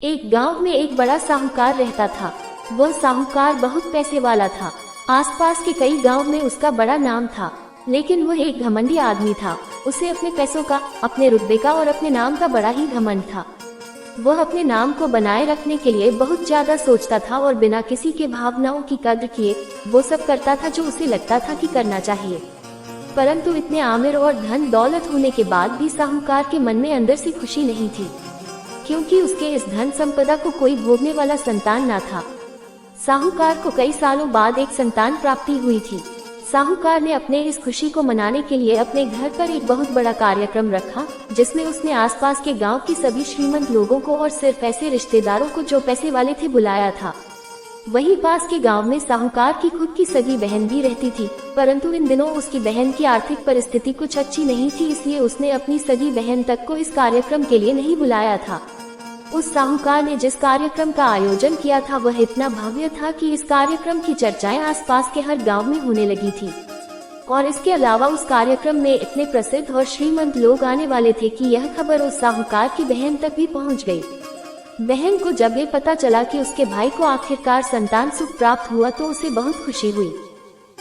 एक गांव में एक बड़ा साहूकार रहता था। वह साहूकार बहुत पैसे वाला था। आसपास के कई गांव में उसका बड़ा नाम था, लेकिन वह एक घमंडी आदमी था। उसे अपने पैसों का, अपने रुतबे का और अपने नाम का बड़ा ही घमंड था। वह अपने नाम को बनाए रखने के लिए बहुत ज्यादा सोचता था और बिना किसी के भावनाओं की कद्र किए वो सब करता था जो उसे लगता था कि करना चाहिए। परंतु इतने आमिर और धन दौलत होने के बाद भी साहूकार के मन में अंदर से खुशी नहीं थी, क्योंकि उसके इस धन संपदा को कोई भोगने वाला संतान न था। साहूकार को कई सालों बाद एक संतान प्राप्ति हुई थी। साहूकार ने अपने इस खुशी को मनाने के लिए अपने घर पर एक बहुत बड़ा कार्यक्रम रखा, जिसमें उसने आसपास के गांव के सभी श्रीमंत लोगों को और सिर्फ ऐसे रिश्तेदारों को जो पैसे वाले थे बुलाया था। वहीं पास के गांव में साहूकार की खुद की सगी बहन भी रहती थी, परंतु इन दिनों उसकी बहन की आर्थिक परिस्थिति कुछ अच्छी नहीं थी, इसलिए उसने अपनी सगी बहन तक को इस कार्यक्रम के लिए नहीं बुलाया था। उस साहूकार ने जिस कार्यक्रम का आयोजन किया था वह इतना भव्य था कि इस कार्यक्रम की चर्चाएं आसपास के हर गांव में होने लगी थी। और इसके अलावा उस कार्यक्रम में इतने प्रसिद्ध और श्रीमंत लोग आने वाले थे कि यह खबर उस साहूकार की बहन तक भी पहुंच गई। बहन को जब ये पता चला कि उसके भाई को आखिरकार संतान सुख प्राप्त हुआ तो उसे बहुत खुशी हुई।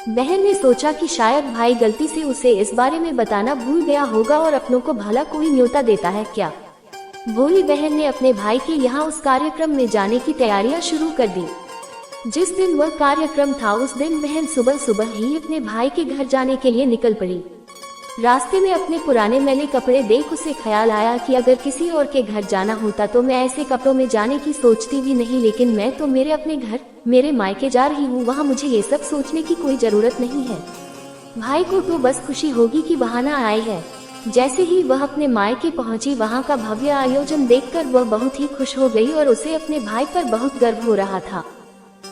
बहन ने सोचा कि शायद भाई गलती से उसे इस बारे में बताना भूल गया होगा और अपनों को भला कोई न्योता देता है क्या। भोली बहन ने अपने भाई के यहाँ उस कार्यक्रम में जाने की तैयारियां शुरू कर दी। जिस दिन वह कार्यक्रम था उस दिन बहन सुबह सुबह ही अपने भाई के घर जाने के लिए निकल पड़ी। रास्ते में अपने पुराने मैले कपड़े देख उसे ख्याल आया कि अगर किसी और के घर जाना होता तो मैं ऐसे कपड़ों में जाने की सोचती भी नहीं, लेकिन मैं तो मेरे अपने घर, मेरे मायके जा रही हूँ, वहाँ मुझे ये सब सोचने की कोई जरूरत नहीं है। भाई को तो बस खुशी होगी कि बहाना आए है। जैसे ही वह अपने मायके पहुंची, वहां का भव्य आयोजन देखकर वह बहुत ही खुश हो गई और उसे अपने भाई पर बहुत गर्व हो रहा था।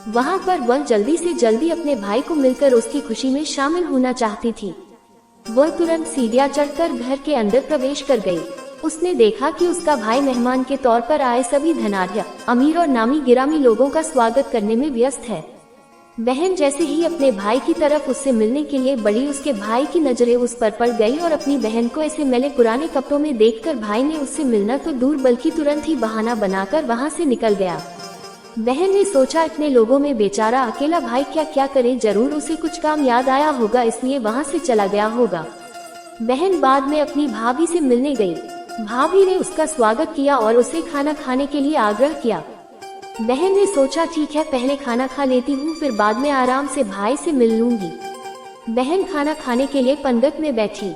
वहां पर वह जल्दी से जल्दी अपने भाई को मिलकर उसकी खुशी में शामिल होना चाहती थी। वह तुरंत सीढ़ियां चढ़कर घर के अंदर प्रवेश कर गई। उसने देखा कि उसका भाई मेहमान के तौर पर आए सभी धनाढ्य, अमीर और नामी गिरामी लोगों का स्वागत करने में व्यस्त है। बहन जैसे ही अपने भाई की तरफ उससे मिलने के लिए बढ़ी, उसके भाई की नजरें उस पर पड़ गई और अपनी बहन को ऐसे मैले पुराने कपड़ों में देखकर भाई ने उससे मिलना तो दूर बल्कि तुरंत ही बहाना बनाकर वहां से निकल गया। बहन ने सोचा इतने लोगों में बेचारा अकेला भाई क्या क्या करे, जरूर उसे कुछ काम याद आया होगा, इसलिए वहां से चला गया होगा। बहन बाद में अपनी भाभी से मिलने गई। भाभी ने उसका स्वागत किया और उसे खाना खाने के लिए आग्रह किया। बहन ने सोचा ठीक है, पहले खाना खा लेती हूँ, फिर बाद में आराम से भाई से मिल लूंगी। बहन खाना खाने के लिए पंगत में बैठी।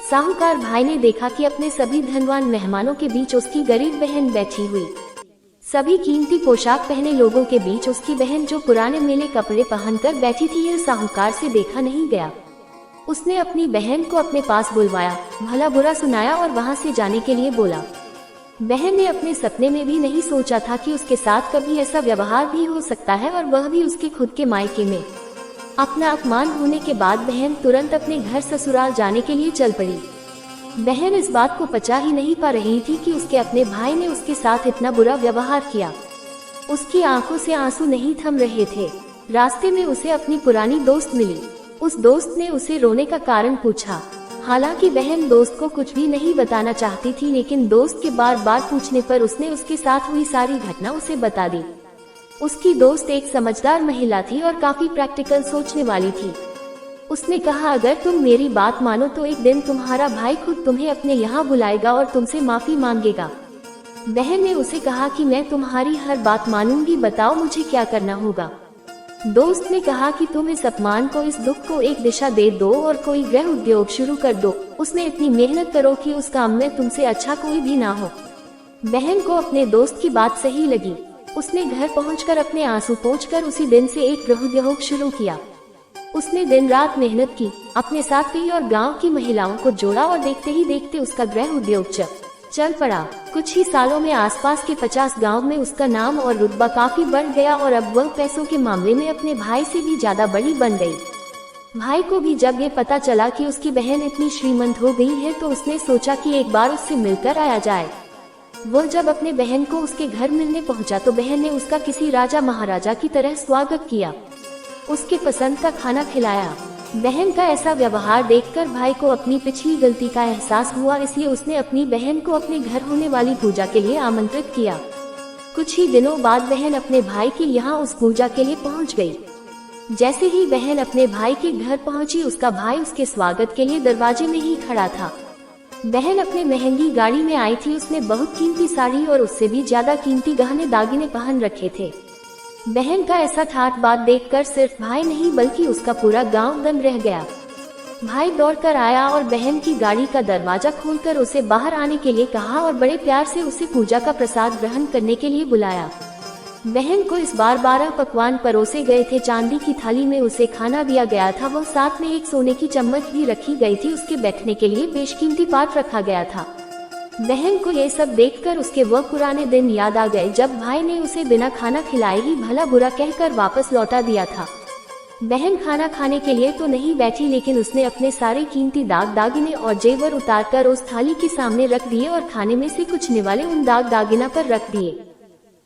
साहूकार भाई ने देखा कि अपने सभी धनवान मेहमानों के बीच उसकी गरीब बहन बैठी हुई। सभी कीमती पोशाक पहने लोगों के बीच उसकी बहन जो पुराने मेले कपड़े पहनकर बैठी थी, यह साहूकार से देखा नहीं गया। उसने अपनी बहन को अपने पास बुलवाया, भला बुरा सुनाया और वहां से जाने के लिए बोला। बहन ने अपने सपने में भी नहीं सोचा था कि उसके साथ कभी ऐसा व्यवहार भी हो सकता है, और वह भी उसके खुद के मायके में। अपना अपमान होने के बाद बहन तुरंत अपने घर ससुराल जाने के लिए चल पड़ी। बहन इस बात को पचा ही नहीं पा रही थी कि उसके अपने भाई ने उसके साथ इतना बुरा व्यवहार किया। उसकी आंखों से आंसू नहीं थम रहे थे। रास्ते में उसे अपनी पुरानी दोस्त मिली। उस दोस्त ने उसे रोने का कारण पूछा। हालांकि बहन दोस्त को कुछ भी नहीं बताना चाहती थी, लेकिन दोस्त के बार बार पूछने पर उसने उसके साथ हुई सारी घटना उसे बता दी। उसकी दोस्त एक समझदार महिला थी और काफी प्रैक्टिकल सोचने वाली थी। उसने कहा, अगर तुम मेरी बात मानो तो एक दिन तुम्हारा भाई खुद तुम्हें अपने यहाँ बुलाएगा और तुमसे माफी मांगेगा। बहन ने उसे कहा कि मैं तुम्हारी हर बात मानूंगी, बताओ मुझे क्या करना होगा। दोस्त ने कहा कि तुम इस अपमान को, इस दुख को एक दिशा दे दो और कोई गृह उद्योग शुरू कर दो। उसमें इतनी मेहनत करो कि उस काम में तुमसे अच्छा कोई भी ना हो। बहन को अपने दोस्त की बात सही लगी। उसने घर पहुंचकर अपने आंसू पोंछकर उसी दिन से एक गृह उद्योग शुरू किया। उसने दिन रात मेहनत की, अपने साथ कई और गांव की महिलाओं को जोड़ा और देखते ही देखते उसका गृह उद्योग चल पड़ा। कुछ ही सालों में आसपास के 50 गांव में उसका नाम और रुतबा काफी बढ़ गया और अब वह पैसों के मामले में अपने भाई से भी ज्यादा बड़ी बन गई। भाई को भी जब ये पता चला कि उसकी बहन इतनी श्रीमंत हो गई है तो उसने सोचा कि एक बार उससे मिलकर आया जाए। वह जब अपने बहन को उसके घर मिलने पहुंचा तो बहन ने उसका किसी राजा महाराजा की तरह स्वागत किया, उसके पसंद का खाना खिलाया। बहन का ऐसा व्यवहार देखकर भाई को अपनी पिछली गलती का एहसास हुआ, इसलिए उसने अपनी बहन को अपने घर होने वाली पूजा के लिए आमंत्रित किया। कुछ ही दिनों बाद बहन अपने भाई के यहाँ उस पूजा के लिए पहुँच गई। जैसे ही बहन अपने भाई के घर पहुंची, उसका भाई उसके स्वागत के लिए दरवाजे में ही खड़ा था। बहन अपने महंगी गाड़ी में आई थी। उसने बहुत कीमती साड़ी और उससे भी ज्यादा कीमती गहने दागिने पहन रखे थे। बहन का ऐसा ठाट बात देखकर सिर्फ भाई नहीं बल्कि उसका पूरा गांव दंग रह गया। भाई दौड़कर आया और बहन की गाड़ी का दरवाजा खोलकर उसे बाहर आने के लिए कहा और बड़े प्यार से उसे पूजा का प्रसाद ग्रहण करने के लिए बुलाया। बहन को इस बार 12 पकवान परोसे गए थे। चांदी की थाली में उसे खाना दिया गया था। वह साथ में एक सोने की चम्मच भी रखी गई थी। उसके बैठने के लिए बेशकीमती पाट रखा गया था। बहन को ये सब देखकर उसके वह पुराने दिन याद आ गए जब भाई ने उसे बिना खाना खिलाए ही भला बुरा कहकर वापस लौटा दिया था। बहन खाना खाने के लिए तो नहीं बैठी, लेकिन उसने अपने सारे कीमती दागिने और जेवर उतारकर उस थाली के सामने रख दिए और खाने में से कुछ निवाले उन दागिना पर रख दिए।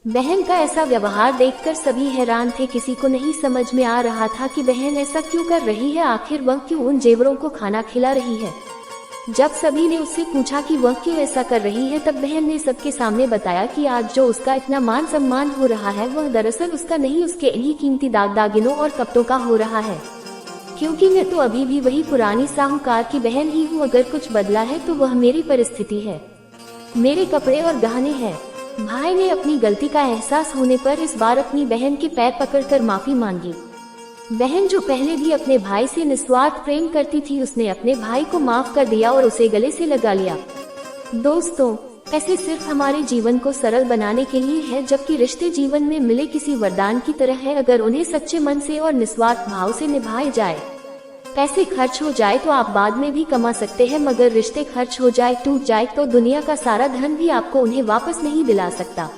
बहन का ऐसा व्यवहार देखकर सभी हैरान थे। किसी को नहीं समझ में आ रहा था कि बहन ऐसा क्यों कर रही है। आखिर वह क्यों उन जेवरों को खाना खिला रही है। जब सभी ने उससे पूछा कि वह क्यों ऐसा कर रही है, तब बहन ने सबके सामने बताया कि आज जो उसका इतना मान सम्मान हो रहा है वह दरअसल उसका नहीं, उसके इन्हीं कीमती दागिनों और कपड़ों का हो रहा है। क्योंकि मैं तो अभी भी वही पुरानी साहूकार की बहन ही हूँ। अगर कुछ बदला है तो वह मेरी परिस्थिति है, मेरे कपड़े और गहने हैं। भाई ने अपनी गलती का एहसास होने पर इस बार अपनी बहन के पैर पकड़कर माफी मांगी। बहन जो पहले भी अपने भाई से निस्वार्थ प्रेम करती थी, उसने अपने भाई को माफ कर दिया और उसे गले से लगा लिया। दोस्तों, ऐसे सिर्फ हमारे जीवन को सरल बनाने के लिए है, जबकि रिश्ते जीवन में मिले किसी वरदान की तरह है। अगर उन्हें सच्चे मन से और निस्वार्थ भाव से निभाए जाए। पैसे खर्च हो जाए तो आप बाद में भी कमा सकते हैं, मगर रिश्ते खर्च हो जाए, टूट जाए तो दुनिया का सारा धन भी आपको उन्हें वापस नहीं दिला सकता।